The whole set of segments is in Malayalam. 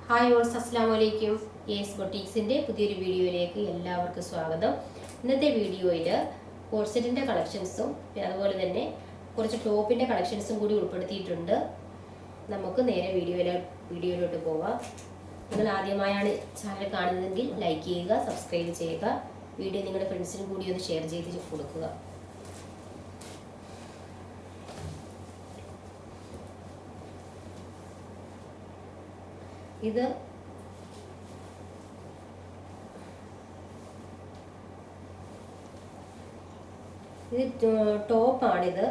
ഹായ് ഓൾസ്, അസ്സലാമു അലൈക്കും. യേസ് ബൊട്ടീക്സിൻ്റെ പുതിയൊരു വീഡിയോയിലേക്ക് എല്ലാവർക്കും സ്വാഗതം. ഇന്നത്തെ വീഡിയോയിൽ കോഴ്സെറ്റിൻ്റെ കളക്ഷൻസും അതുപോലെ തന്നെ കുറച്ച് ടോപ്പിൻ്റെ കളക്ഷൻസും കൂടി ഉൾപ്പെടുത്തിയിട്ടുണ്ട്. നമുക്ക് നേരെ വീഡിയോയിലോട്ട് പോവാം. നിങ്ങൾ ആദ്യമായാണ് ചാനൽ കാണുന്നതെങ്കിൽ ലൈക്ക് ചെയ്യുക, സബ്സ്ക്രൈബ് ചെയ്യുക, വീഡിയോ നിങ്ങളുടെ ഫ്രണ്ട്സിനും കൂടി ഒന്ന് ഷെയർ ചെയ്ത് കൊടുക്കുക. ഇത് ടോപ്പാണിത്.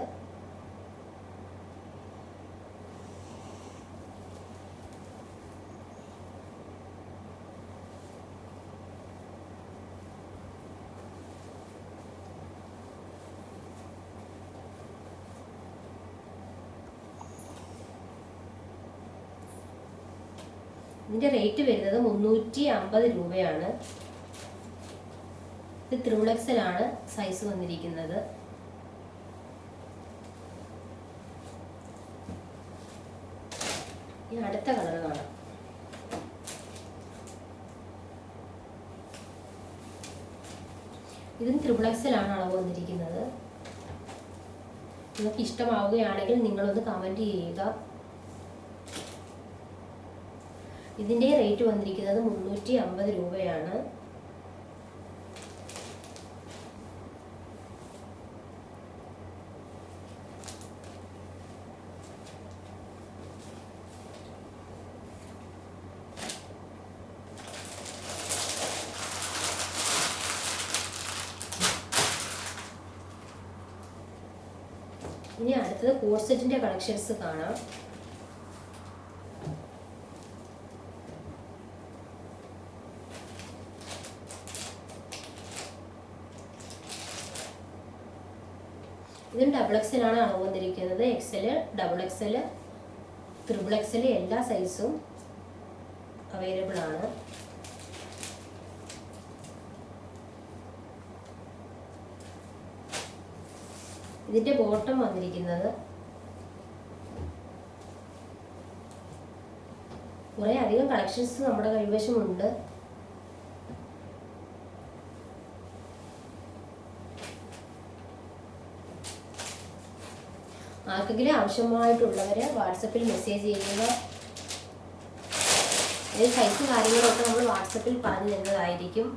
ഇതിന്റെ റേറ്റ് വരുന്നത് 350 രൂപയാണ്. ഇത് ത്രിബിൾ ആണ് സൈസ് വന്നിരിക്കുന്നത്. ഇനി അടുത്ത കളർ കാണാം. ഇതിന് ത്രിബിൾ ആണ് അളവ് വന്നിരിക്കുന്നത്. നിങ്ങൾക്ക് ഇഷ്ടമാവുകയാണെങ്കിൽ നിങ്ങളൊന്ന് കമന്റ് ചെയ്യുക. ഇതിന്റെ റേറ്റ് വന്നിരിക്കുന്നത് 350 രൂപയാണ്. ഇനി അടുത്തത് കോഴ്സെറ്റിന്റെ കളക്ഷൻസ് കാണാം. ഇതും ഡബിൾ ആണ് അളവ് വന്നിരിക്കുന്നത്. XL, XXL, ത്രിബിൾ എല്ലാ സൈസും അവൈലബിൾ ആണ്. ഇതിന്റെ ബോട്ടം വന്നിരിക്കുന്നത് കുറെ അധികം കളക്ഷൻസ് നമ്മുടെ കൈവശമുണ്ട്. ആർക്കെങ്കിലും ആവശ്യമായിട്ടുള്ളവര് വാട്സപ്പിൽ മെസ്സേജ് ചെയ്യുക. ഇതിന്റെ സൈസ് കാര്യങ്ങളൊക്കെ നമ്മൾ വാട്സപ്പിൽ പറഞ്ഞു തരുന്നതായിരിക്കും.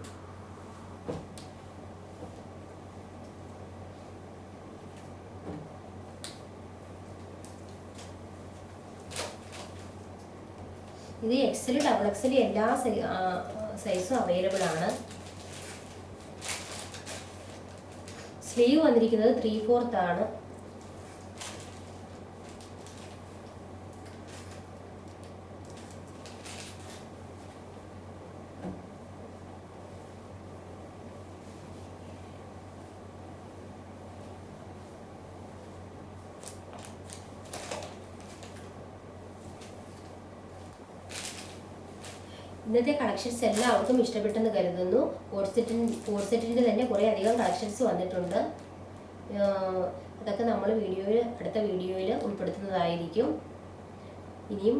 ഇത് XL, XXL എല്ലാ സൈസും അവൈലബിൾ ആണ്. സ്ലീവ് വന്നിരിക്കുന്നത് 3/4 ആണ്. ഇന്നത്തെ കളക്ഷൻസ് എല്ലാവർക്കും ഇഷ്ടപ്പെട്ടെന്ന് കരുതുന്നു. കോഴ്സെറ്റിൻ്റെ തന്നെ കുറേ അധികം കളക്ഷൻസ് വന്നിട്ടുണ്ട്. അതൊക്കെ നമ്മൾ അടുത്ത വീഡിയോയിൽ ഉൾപ്പെടുത്തുന്നതായിരിക്കും. ഇനിയും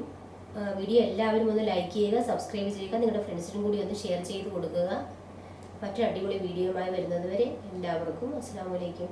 വീഡിയോ എല്ലാവരും ഒന്ന് ലൈക്ക് ചെയ്യുക, സബ്സ്ക്രൈബ് ചെയ്യുക, നിങ്ങളുടെ ഫ്രണ്ട്സിനും കൂടി ഒന്ന് ഷെയർ ചെയ്ത് കൊടുക്കുക. മറ്റൊരു അടിപൊളി വീഡിയോയുമായി വരുന്നത് വരെ എല്ലാവർക്കും അസ്സലാമു അലൈക്കും.